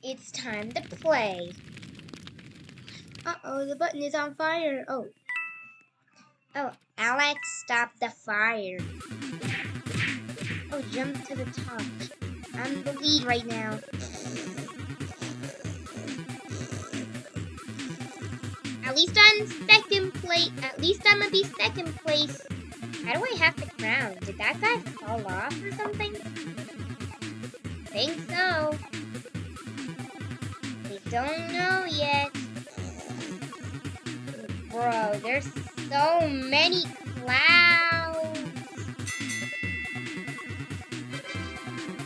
It's time to play. Uh-oh, the button is on fire. Oh, Alex, stop the fire. Oh, jump to the top. I'm the lead right now. At least I'm second place. At least I'm gonna be second place. How do I have the crown? Did that guy fall off or something? Think so. We don't know yet. Bro, there's so many clouds.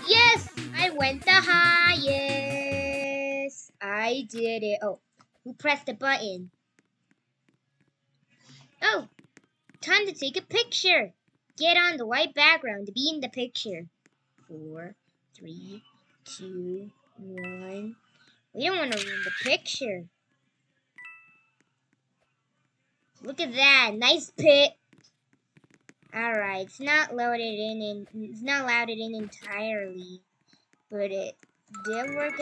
Yes, I went the highest. I did it. Oh, who pressed the button? Oh, time to take a picture. Get on the white background to be in the picture. 4, 3, 2, 1. We don't want to ruin the picture. Look at that, nice pit. Alright, it's not loaded in entirely, but it did work.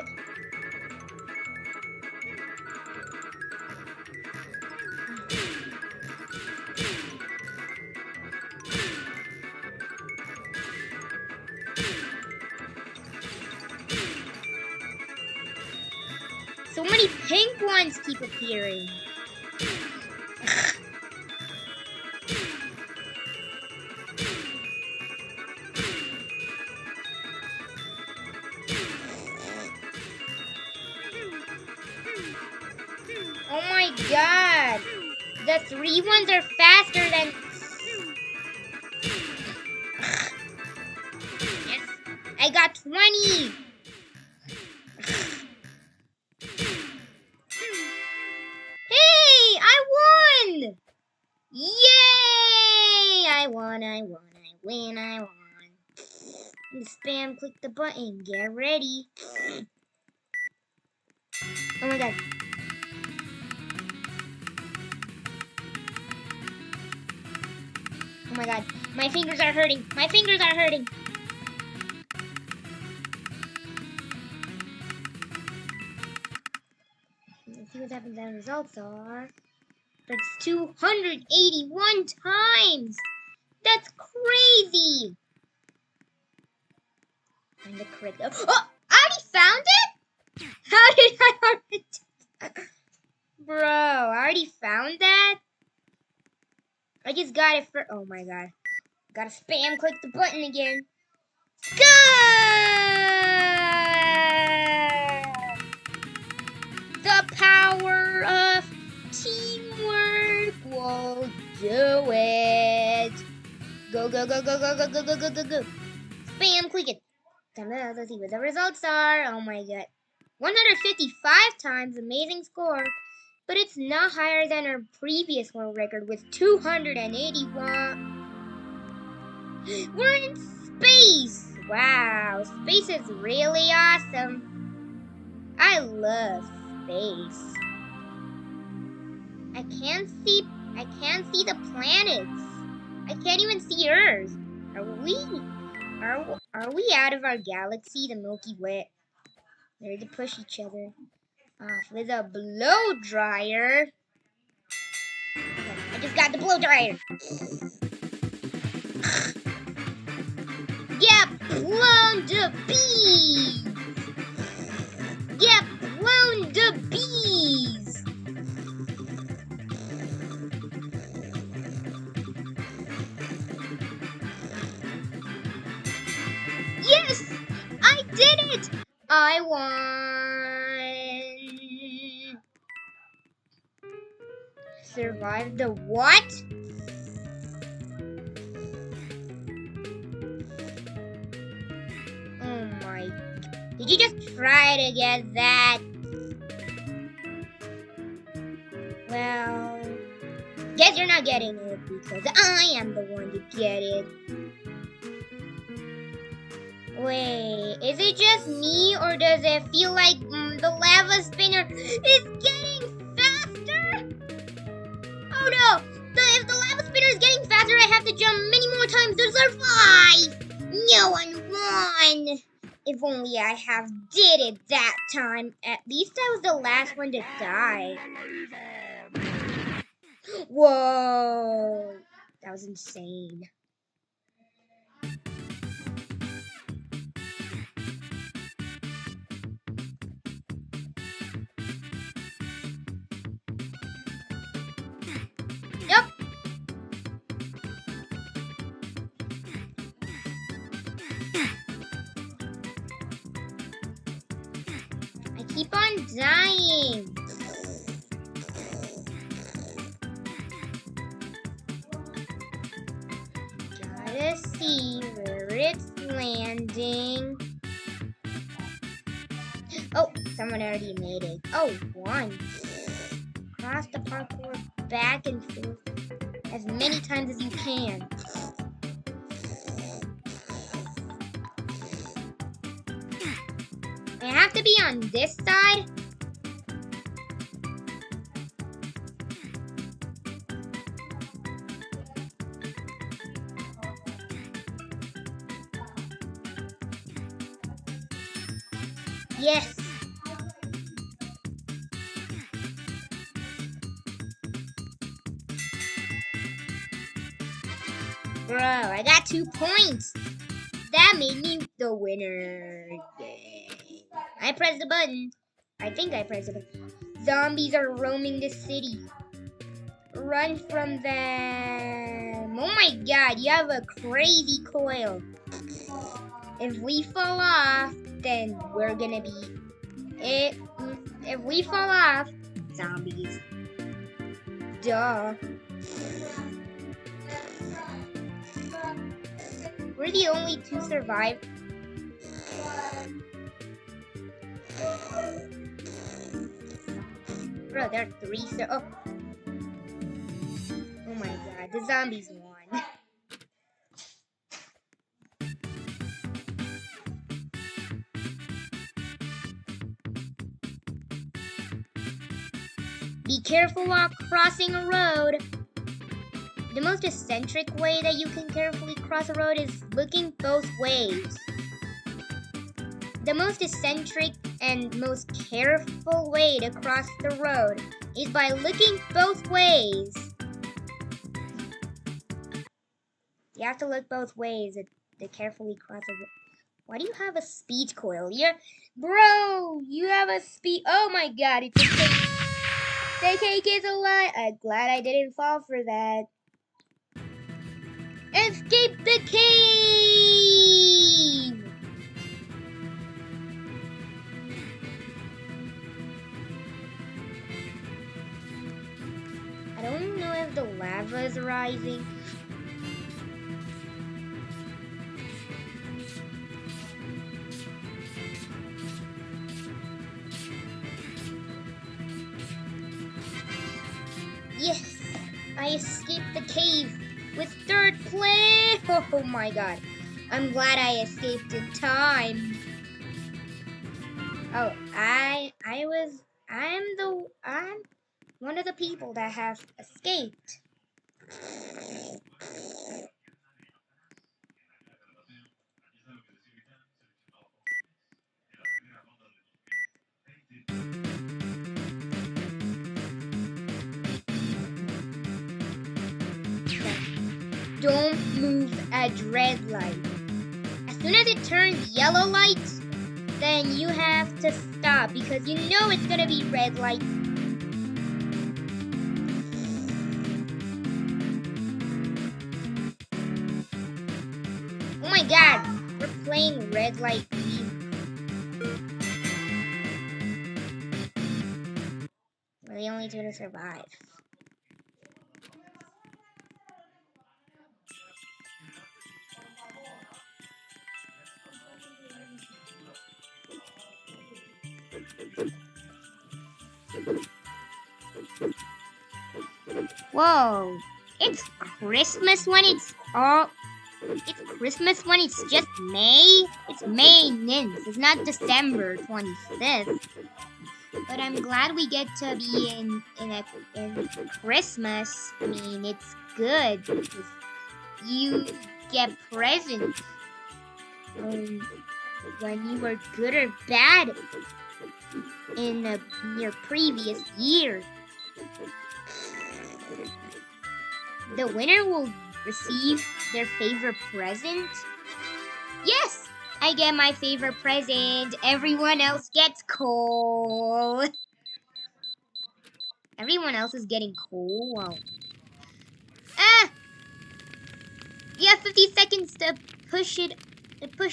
So many pink ones keep appearing. Oh my god! The 3 ones are faster than... Yes! I got 20! Hey! I won! Yay! I won, I win, I won. And spam click the button. Get ready. Oh my god. Oh my god. My fingers are hurting. My fingers are hurting. Let's see what happens. The results are... That's 281 times. That's crazy. Find the correct... Oh! I already found it? How did I already... Bro, I already found that? I just got it for... Oh my god. Gotta spam click the button again. Go! The power of teamwork will do it. Go, go, go, go, go, go, go, go, go, go, go. Spam click it. Let's see what the results are. Oh my god. 155 times, amazing score. But it's not higher than our previous world record with 281. We're in space! Wow, space is really awesome. I love space. I can't see the planets. I can't even see Earth. Are we out of our galaxy, the Milky Way? They're to push each other off with a blow dryer. I just got the blow dryer. Get blown to bees. Get blown to bees. Yes, I did it. I won. Survived the what? Oh my. Did you just try to get that? Well, guess you're not getting it because I am the one to get it. Wait, is it just me or does it feel like the lava spinner is getting faster? Oh no! If the lava spinner is getting faster, faster. I have to jump many more times to survive. No one won. If only I have did it that time. At least I was the last one to die. Whoa. That was insane. Yep. I keep on dying. Gotta see where it's landing. Oh, someone already made it. Oh, one. Cross the parkour back and forth as many times as you can. I have to be on this side. Yes. Bro, I got 2 points. That made me the winner. Yay. I pressed the button. I think I pressed the button. Zombies are roaming the city. Run from them. Oh my god, you have a crazy coil. If we fall off, then we're gonna be it. If we fall off, zombies. Duh. We're the only 2 survive. Bro, there are 3 oh. Oh my god, the zombies won. Be careful while crossing a road. The most eccentric way that you can carefully cross a road is looking both ways. The most eccentric and most careful way to cross the road is by looking both ways. You have to look both ways to carefully cross a road. Why do you have a speed coil? Bro, you have a speed. Oh my god, it's a cake. The cake is alive. I'm glad I didn't fall for that. Escape the cave! I don't know if the lava is rising. Yes, I escaped the cave with 3rd place. Oh my god. I'm glad I escaped in time. Oh, I'm one of the people that have escaped. Don't move at red light. As soon as it turns yellow light, then you have to stop because you know it's gonna be red light. Oh my god, we're playing red light green. We're the only 2 to survive. Whoa, it's Christmas when it's Christmas when it's just May. It's May ninth. It's not December 25th. But I'm glad we get to be in Christmas. I mean, it's good. you get presents. When you were good or bad in your previous year. The winner will receive their favorite present. Yes, I get my favorite present. Everyone else gets coal. Everyone else is getting coal. Wow. Ah! You have 50 seconds to push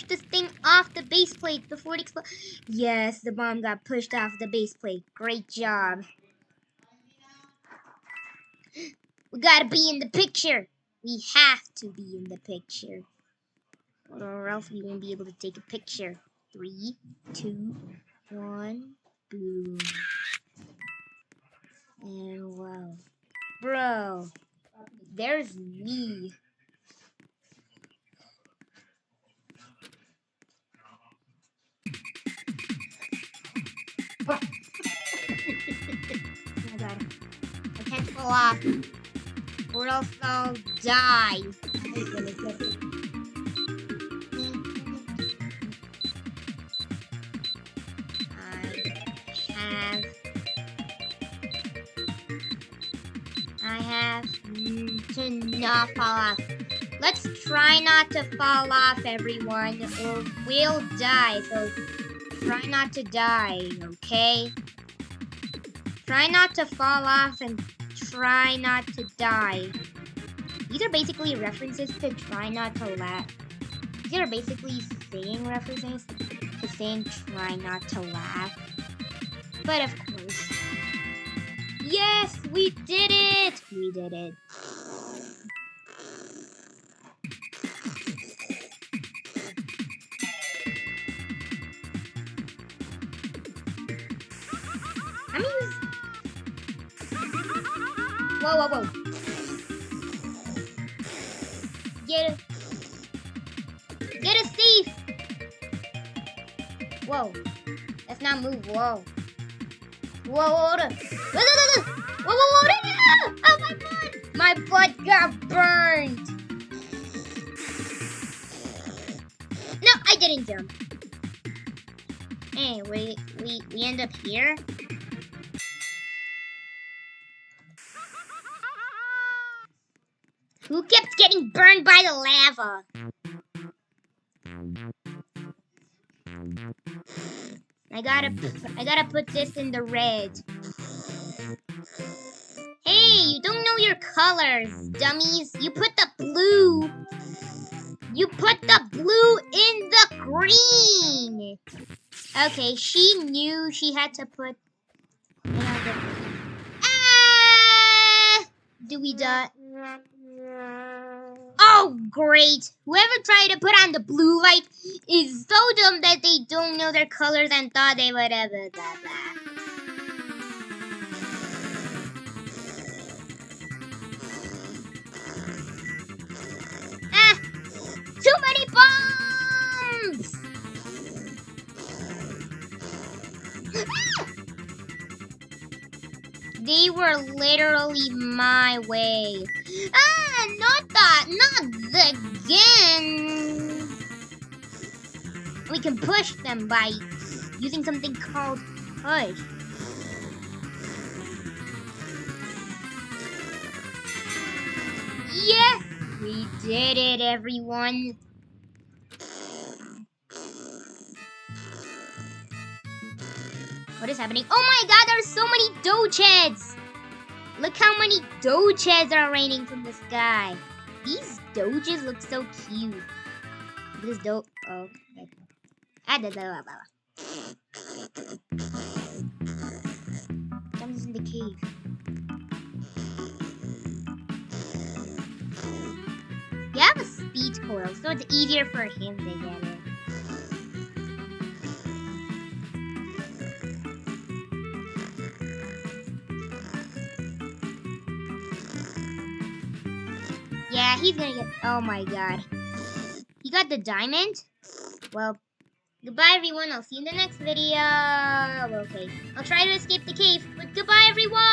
this thing off the base plate before it explodes. Yes, the bomb got pushed off the base plate. Great job. We gotta be in the picture. We have to be in the picture. Or else we won't be able to take a picture. 3, 2, 1, boom. And wow. Bro, there's me. Oh my god. I can't fall off. Or else I'll die. I have to not fall off. Let's try not to fall off, everyone, or we'll die. So try not to die, okay? Try not to fall off and try not to die. These are basically references to try not to laugh. These are basically saying references to saying try not to laugh. But of course. Yes, we did it! We did it. I'm gonna use... Whoa, whoa, whoa. Get a safe! Whoa. Let's not move, whoa. Whoa, hold on. Whoa, oh my butt! My butt got burned! No, I didn't jump. Hey, we end up here? Who kept getting burned by the lava? I gotta put this in the red. Hey, you don't know your colors, dummies. You put the blue. You put the blue in the green. Okay, she knew she had to put. Ah! Do we die? Oh, great. Whoever tried to put on the blue light is so dumb that they don't know their colors and thought they would have blah, blah. Ah! Too many bombs! Ah! They were literally my way. Ah, not that, not again. We can push them by using something called push. Yeah, we did it, everyone. What is happening? Oh my god, there's so many Doge heads! Look how many Doge heads are raining from the sky. These Doges look so cute. This Doge. Oh, okay. Jumps in the cave. You have a speed coil, so it's easier for him to get it. Yeah, he's gonna get... Oh my god. He got the diamond? Well, goodbye everyone. I'll see you in the next video. Okay, I'll try to escape the cave, but goodbye everyone!